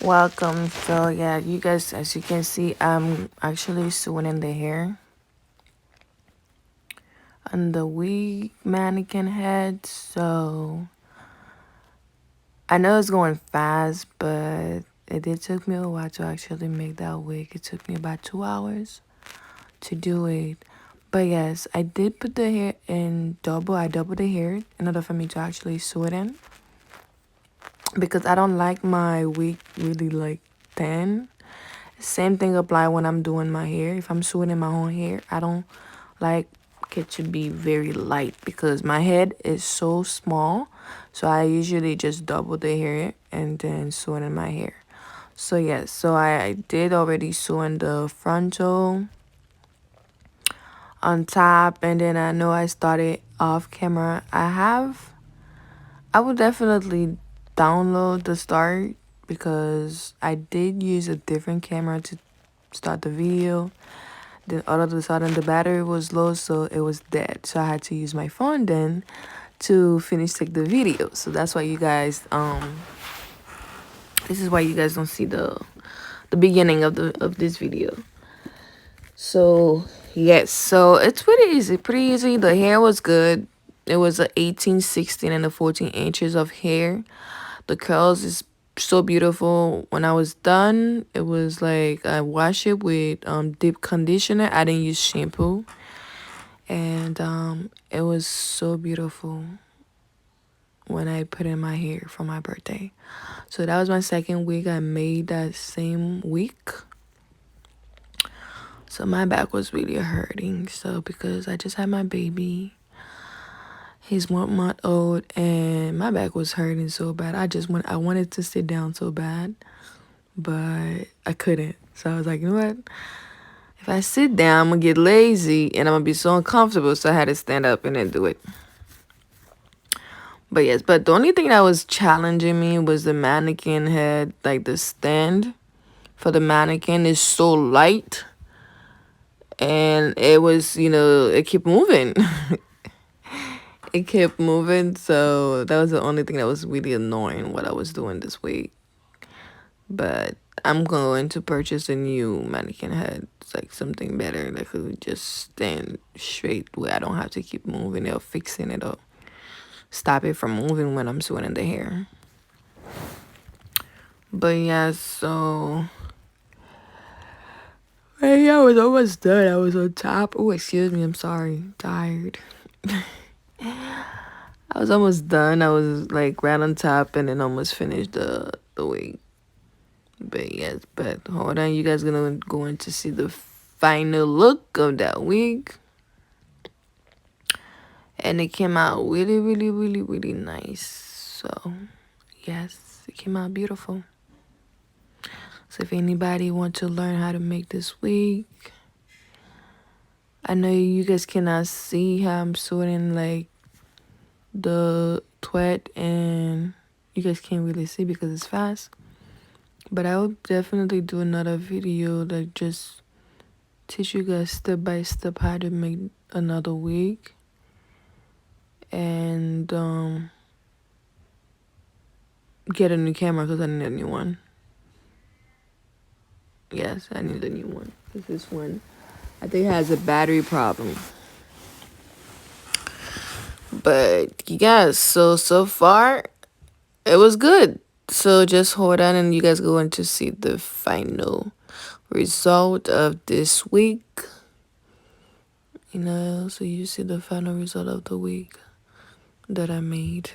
Welcome. So yeah, you guys, as you can see, I'm actually sewing in the hair on the wig mannequin head. So I know it's going fast, but it did took me a while to actually make that wig. It took me about 2 hours to do it. But yes, I did put the hair in double. I doubled the hair in order for me to actually sew it in because I don't like my wig really like thin. Same thing apply when I'm doing my hair. If I'm sewing in my own hair, I don't like it to be very light because my head is so small. So I usually just double the hair and then sew it in my hair. So yes, so I did already sew in the frontal on top, and then I know I started off camera. I would definitely download the start because I did use a different camera to start the video. Then all of a sudden the battery was low, so it was dead. So I had to use my phone then to finish take the video. So that's why you guys this is why you guys don't see the beginning of this video. So yes, so it's pretty easy. The hair was good. It was a 18, 16, and a 14 inches of hair. The curls is so beautiful. When I was done, it was like I wash it with deep conditioner. I didn't use shampoo, and it was so beautiful when I put in my hair for my birthday. So that was my second week. I made that same week. So my back was really hurting. So because I just had my baby, he's 1 month old, and my back was hurting so bad. I wanted to sit down so bad, but I couldn't. So I was like, you know what? If I sit down, I'm gonna get lazy and I'm gonna be so uncomfortable. So I had to stand up and then do it. But yes, but the only thing that was challenging me was the mannequin head, like the stand for the mannequin is so light, and it was, it kept moving. It kept moving, so that was the only thing that was really annoying what I was doing this week. But I'm going to purchase a new mannequin head. It's like something better that could just stand straight where I don't have to keep moving it or fixing it or stop it from moving when I'm sewing in the hair. But yeah, so hey, I was almost done. I was on top. Oh, excuse me. I'm sorry. Tired. I was almost done. I was like right on top and then almost finished the wig. But yes, but hold on. You guys going to see the final look of that wig. And it came out really, really, really, really nice. So yes, it came out beautiful. So if anybody want to learn how to make this wig, I know you guys cannot see how I'm sorting like the thread, and you guys can't really see because it's fast. But I will definitely do another video that just teach you guys step by step how to make another wig. And get a new camera because I need a new one. Yes, I need a new one because this one I think has a battery problem. But yes, so far it was good. So just hold on and you guys going to see the final result of this week. So you see the final result of the week that I made.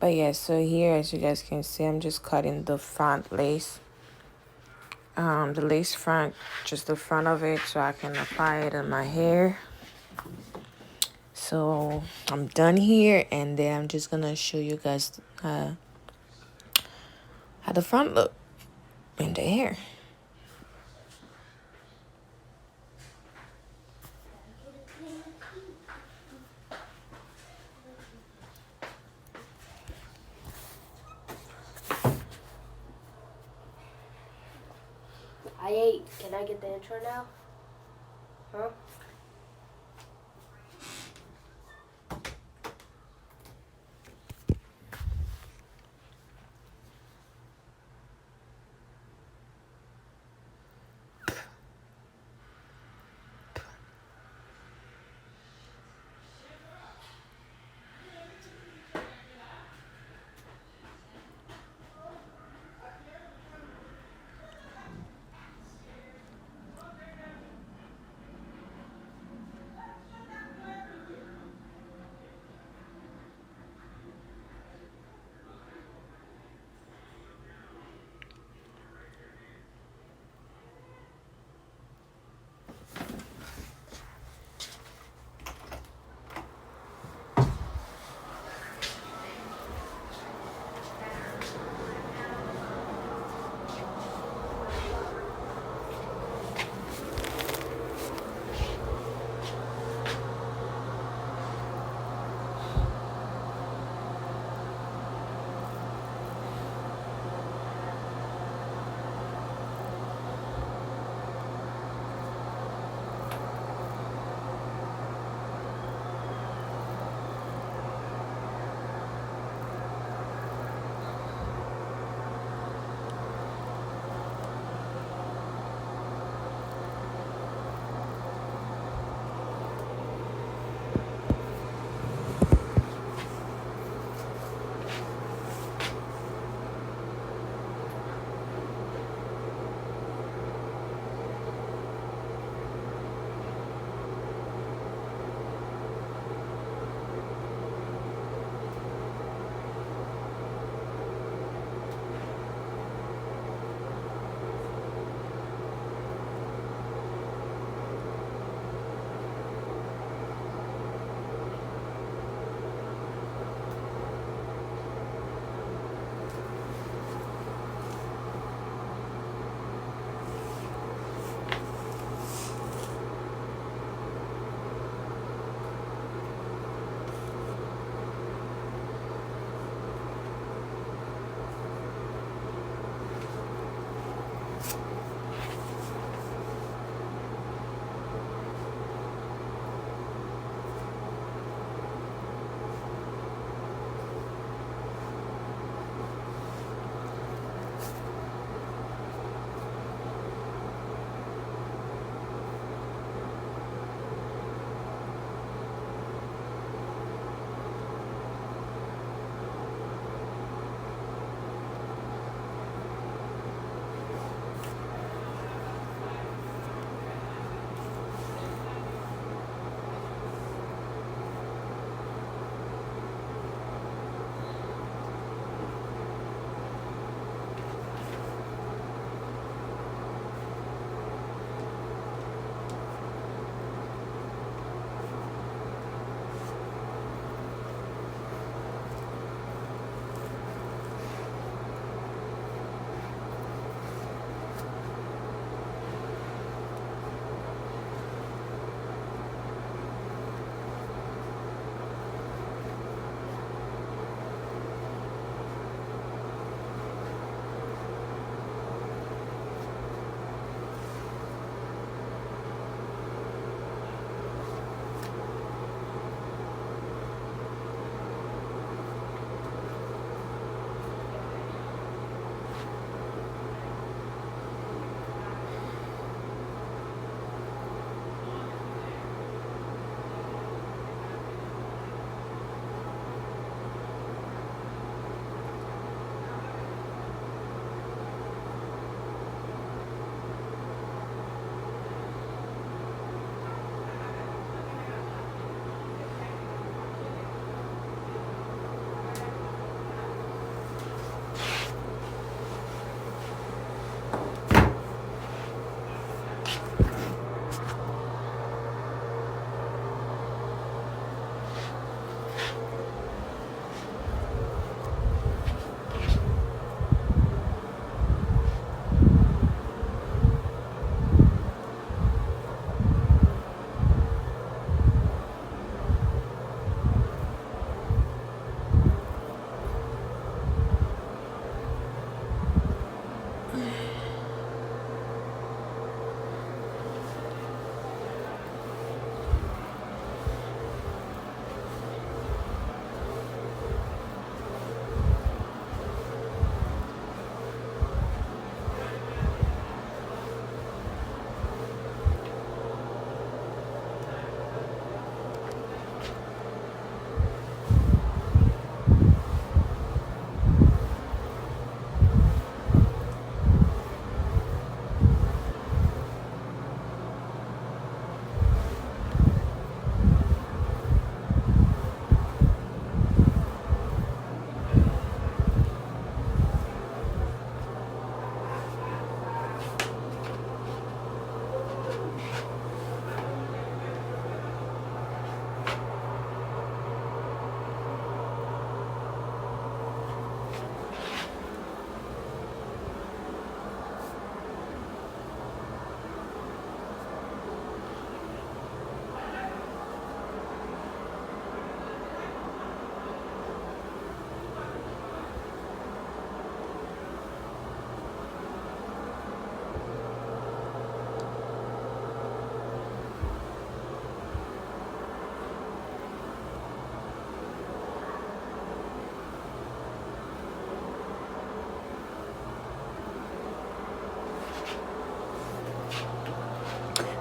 But yeah, so here, as you guys can see, I'm just cutting the front lace. The lace front, just the front of it, so I can apply it on my hair. So I'm done here, and then I'm just gonna show you guys how the front look in the hair. I ate. Can I get the intro now? Huh?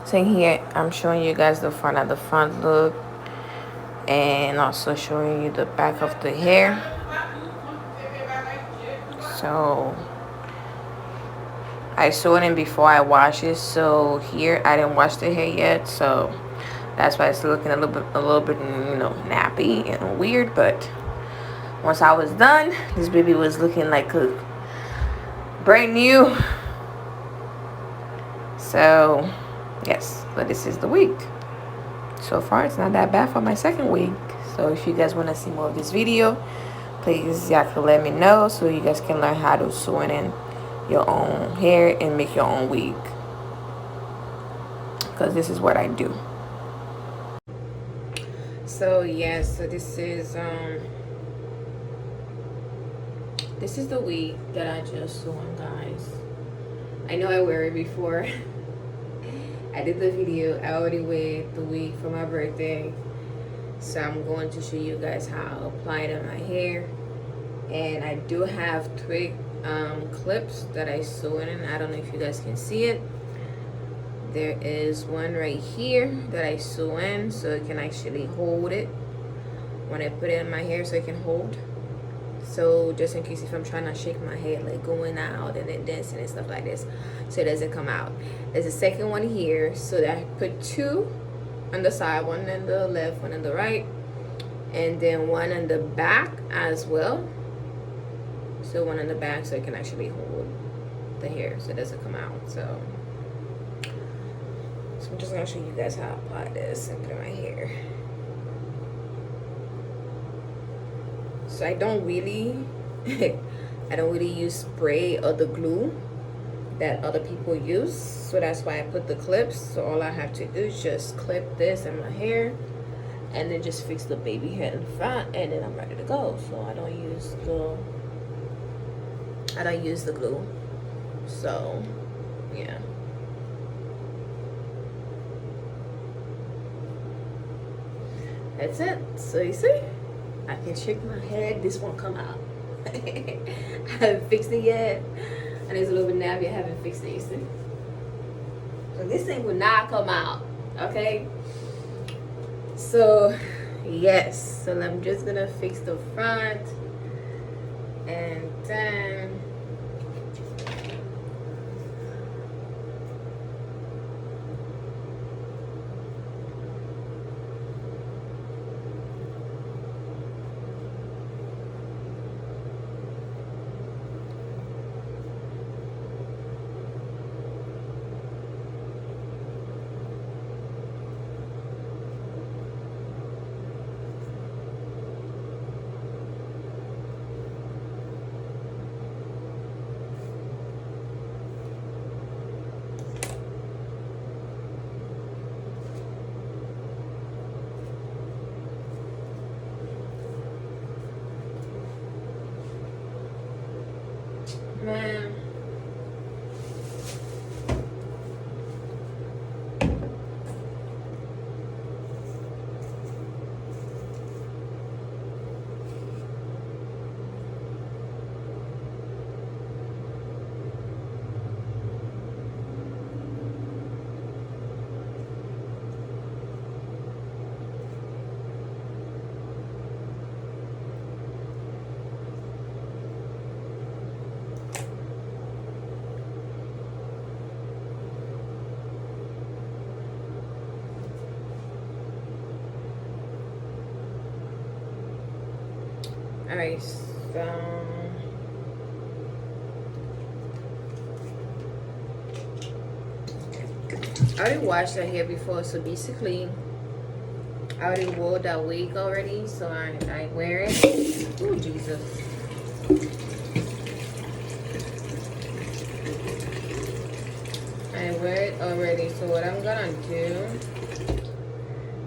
So here I'm showing you guys the front look, and also showing you the back of the hair. So I sew it in before I wash it. So here I didn't wash the hair yet, so that's why it's looking a little bit, nappy and weird. But once I was done, this baby was looking like a brand new. So yes, but this is the wig. So far it's not that bad for my second wig. So if you guys want to see more of this video, please y'all can let me know so you guys can learn how to sew in your own hair and make your own wig, because this is what I do. So yes, so this is the wig that I just sewn, guys. I know I wear it before. I did the video. I already wear the wig for my birthday, so I'm going to show you guys how I apply it on my hair. And I do have twig clips that I sew in. I don't know if you guys can see it. There is one right here that I sew in so it can actually hold it when I put it in my hair, so it can hold. So just in case if I'm trying to shake my head, like going out and then dancing and stuff like this, so it doesn't come out. There's a second one here, so that I put two on the side, one on the left, one on the right, and then one on the back as well. So one on the back so it can actually hold the hair so it doesn't come out. So I'm just gonna show you guys how to apply this and put it in my hair. So I don't really use spray or the glue that other people use. So that's why I put the clips. So all I have to do is just clip this in my hair and then just fix the baby head in front, and then I'm ready to go. So I don't use the glue. So yeah. That's it. So you see, I can shake my head, this won't come out. I haven't fixed it yet, and it's a little bit nappy. I haven't fixed it, you see. So this thing will not come out, okay? So yes, so I'm just gonna fix the front, and then man, all right, so I already washed that hair before, so basically I already wore that wig already, so I wear it. Oh Jesus. I wear it already, so what I'm gonna do,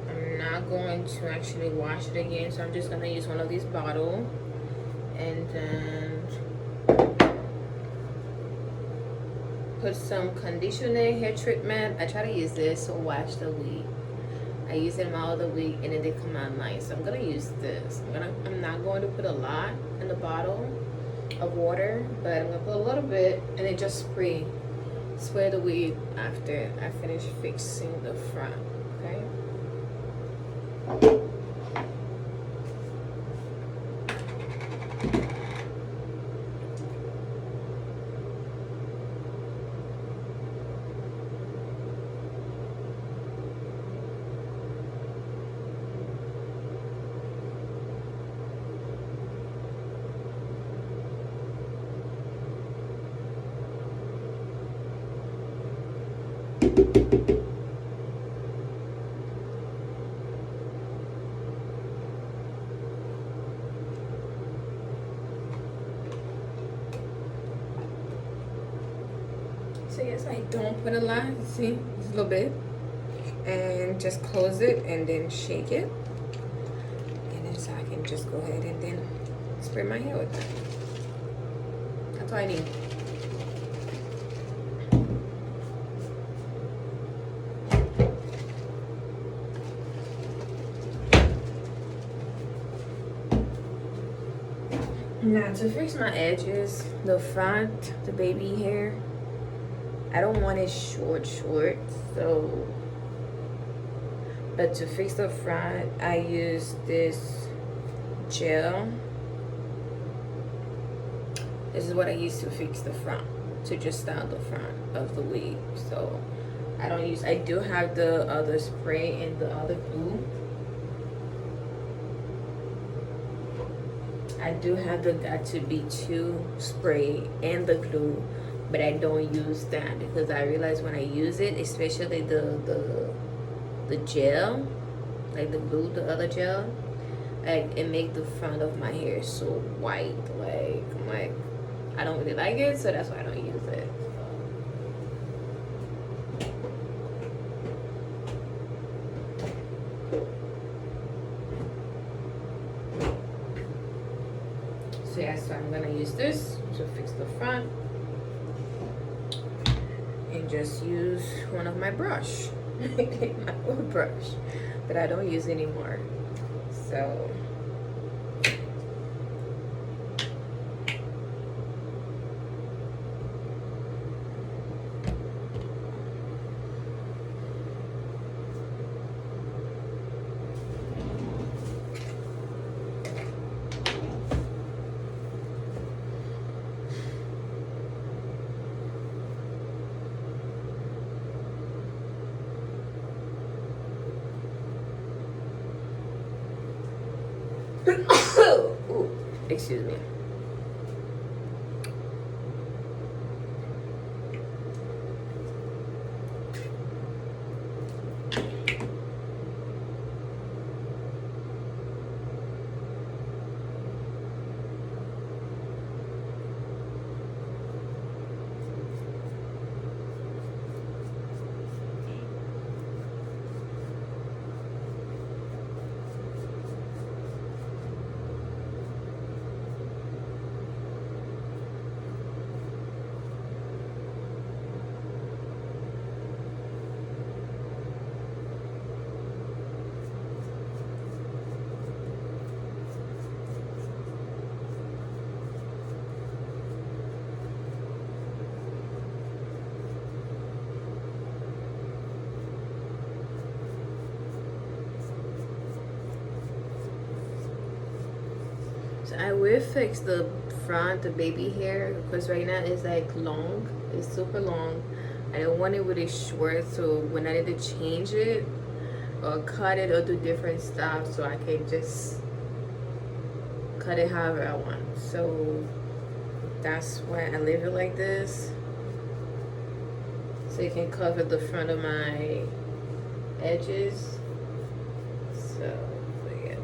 I'm not going to actually wash it again, so I'm just gonna use one of these bottles and then put some conditioner, hair treatment. I try to use this to wash the wig. I use it in my other wig and then they come out nice. So I'm gonna use this. I'm not going to put a lot in the bottle of water, but I'm gonna put a little bit and then just spray spray the wig after I finish fixing the front, okay? So yes, I don't put a lot, see, just a little bit. And just close it and then shake it. And then so I can just go ahead and then spray my hair with that. That's all I need. Now to fix my edges, the front, the baby hair, I don't want it short, so, but to fix the front, I use this gel. This is what I use to fix the front, to just style the front of the wig. So I do have the other spray and the other glue. I do have the Got2b2 spray and the glue, but I don't use that because I realize when I use it, especially the gel, like the glue, the other gel, like it make the front of my hair so white. Like I'm like, I don't really like it, so that's why I don't use it. So yeah, so I'm gonna use this to fix the front and just use one of my brush, my old brush that I don't use anymore. So ooh, excuse me. So I will fix the front, the baby hair, because right now it's like long. It's super long. I don't want it really short, so when I need to change it or cut it or do different stuff, so I can just cut it however I want. So that's why I leave it like this, so it can cover the front of my edges. So yeah.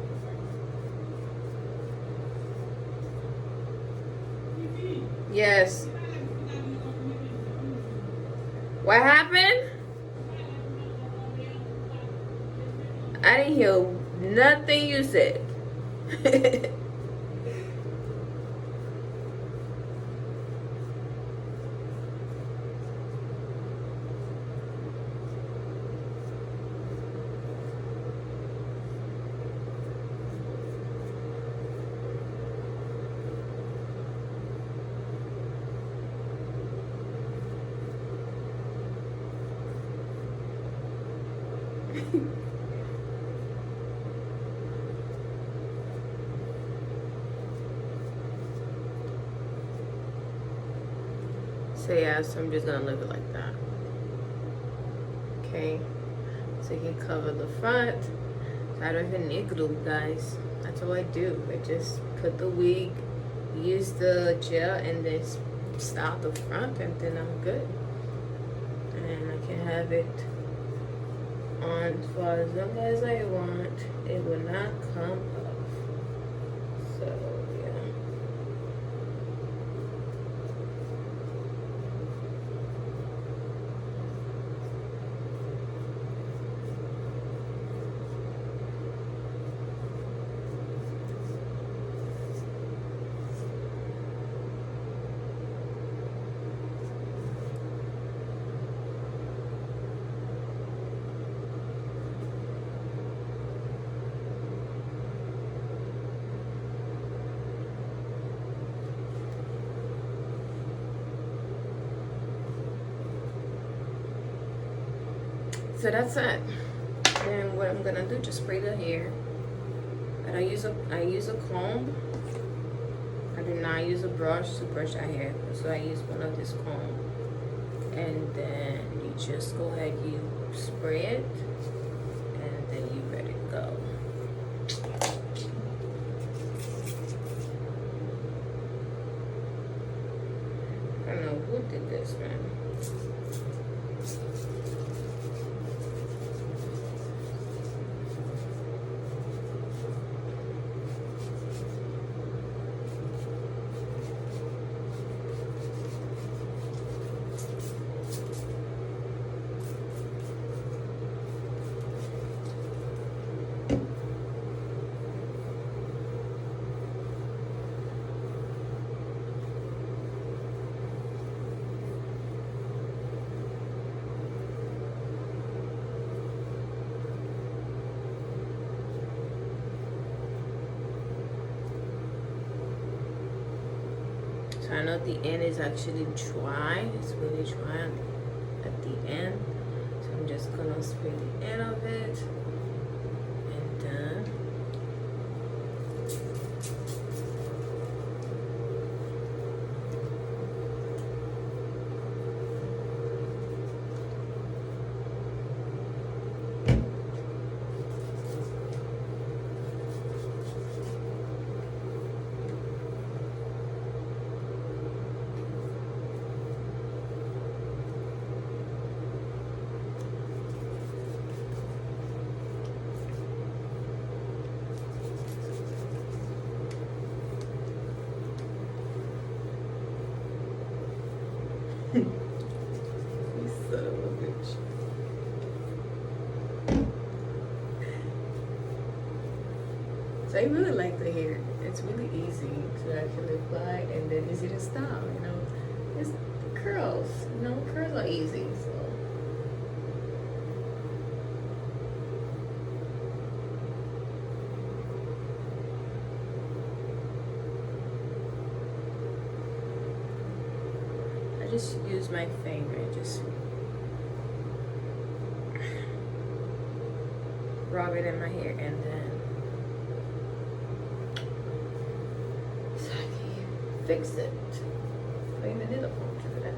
Yes. What happened? I didn't hear nothing you said. So yeah, so I'm just gonna leave it like that. Okay, so you can cover the front. So I don't even need glue, guys. That's all I do. I just put the wig, use the gel, and then style the front, and then I'm good. And I can have it on for as long as I want. It will not come off. So yeah. So that's it. And what I'm gonna do, just spray the hair. And I use a comb. I do not use a brush to brush our hair. So I use one of this comb. And then you just go ahead, you spray it, and then you let it go. I don't know who did this, man. So I know the end is actually dry. It's really dry at the end. So I'm just gonna spray the end of it. And done. You son of a bitch. So I really like the hair. It's really easy to actually apply and then easy to style, you know. It's curls, you know, curls are easy, so. I just use my finger, just rub it in my hair and then so I can fix it. I even need a phone to do that.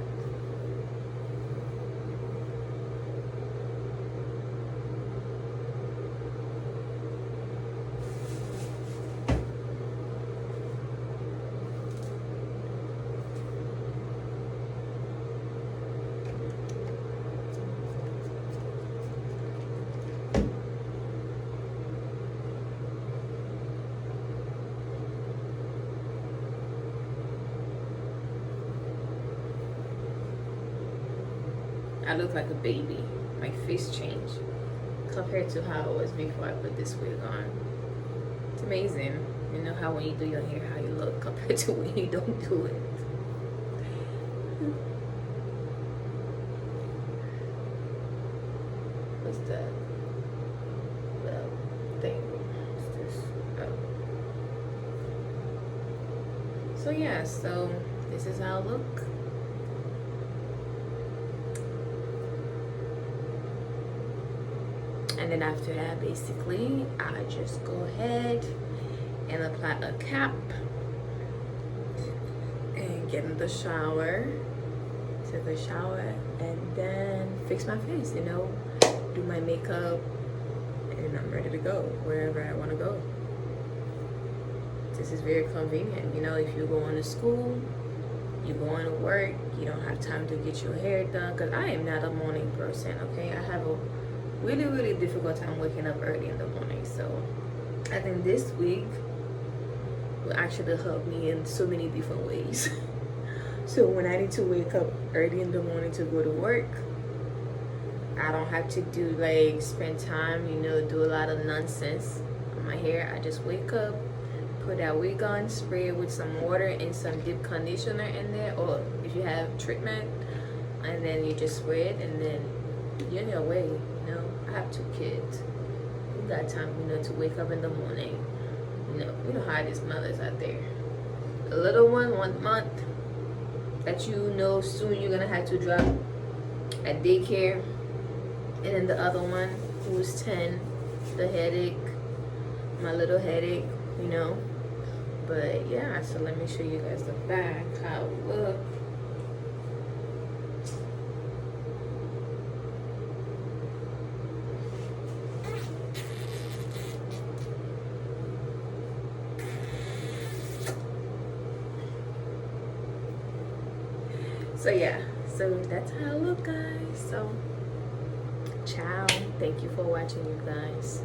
I look like a baby. My face changed compared to how it was before I put this wig on. It's amazing. You know how when you do your hair, how you look compared to when you don't do it. What's that? The thing. What's this? Oh. So yeah, so this is how I look. And then after that, basically, I just go ahead and apply a cap and get in the shower, take a shower, and then fix my face, you know, do my makeup, and I'm ready to go wherever I want to go. This is very convenient, you know, if you're going to school, you're going to work, you don't have time to get your hair done, because I am not a morning person, okay? I have a really difficult time waking up early in the morning. So I think this week will actually help me in so many different ways. So when I need to wake up early in the morning to go to work, I don't have to do like spend time, you know, do a lot of nonsense on my hair. I just wake up, put that wig on, spray it with some water and some deep conditioner in there, or if you have treatment, and then you just spray it, and then you're on your way. You know, I have 2 kids. You got time, you know, to wake up in the morning. You know how these mothers out there. The little one, 1 month, that you know soon you're gonna have to drop at daycare, and then the other one who's 10, the headache, my little headache, you know. But yeah, so let me show you guys the back, how it looks. So yeah, so that's how I look, guys. So ciao, thank you for watching, you guys.